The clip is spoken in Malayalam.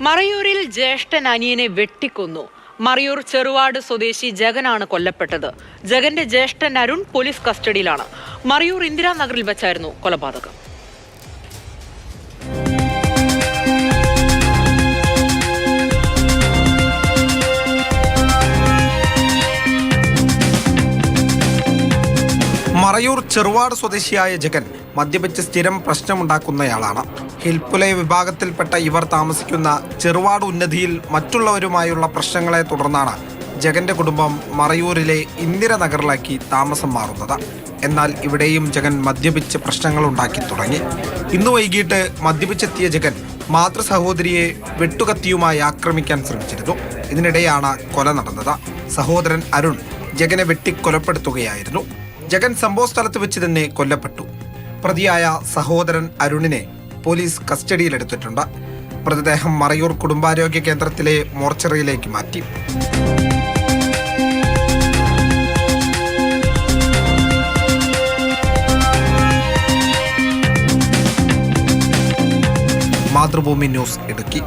മറയൂരിൽ ജ്യേഷ്ഠൻ അനിയനെ വെട്ടിക്കൊന്നു. മറയൂർ ചെറുവാട് സ്വദേശി ജഗനാണ് കൊല്ലപ്പെട്ടത്. ജഗന്റെ ജ്യേഷ്ഠൻ അരുൺ പോലീസ് കസ്റ്റഡിയിലാണ്. മറയൂർ ഇന്ദിരാനഗറിൽ വെച്ചായിരുന്നു കൊലപാതകം. മറയൂർ ചെറുവാട് സ്വദേശിയായ ജഗൻ മദ്യപിച്ച് സ്ഥിരം പ്രശ്നമുണ്ടാക്കുന്നയാളാണ്. ഹിൽപ്പുലയ വിഭാഗത്തിൽപ്പെട്ട ഇവർ താമസിക്കുന്ന ചെറുവാട് ഉന്നതിയിൽ മറ്റുള്ളവരുമായുള്ള പ്രശ്നങ്ങളെ തുടർന്നാണ് ജഗന്റെ കുടുംബം മറയൂരിലെ ഇന്ദിരാനഗറിലാക്കി താമസം മാറുന്നത്. എന്നാൽ ഇവിടെയും ജഗൻ മദ്യപിച്ച് പ്രശ്നങ്ങളുണ്ടാക്കി തുടങ്ങി. ഇന്ന് വൈകിട്ട് മദ്യപിച്ചെത്തിയ ജഗൻ മാതൃ സഹോദരിയെ വെട്ടുകത്തിയുമായി ആക്രമിക്കാൻ ശ്രമിച്ചിരുന്നു. ഇതിനിടെയാണ് കൊല നടന്നത്. സഹോദരൻ അരുൺ ജഗനെ വെട്ടിക്കൊലപ്പെടുത്തുകയായിരുന്നു. ജഗൻ സംഭവ സ്ഥലത്ത് വെച്ച് തന്നെ കൊല്ലപ്പെട്ടു. പ്രതിയായ സഹോദരൻ അരുണിനെ പോലീസ് കസ്റ്റഡിയിലെടുത്തിട്ടുണ്ട്. മൃതദേഹം മറയൂർ കുടുംബാരോഗ്യ കേന്ദ്രത്തിലെ മോർച്ചറിയിലേക്ക് മാറ്റി. മാതൃഭൂമി ന്യൂസ് ഇടുക്കി.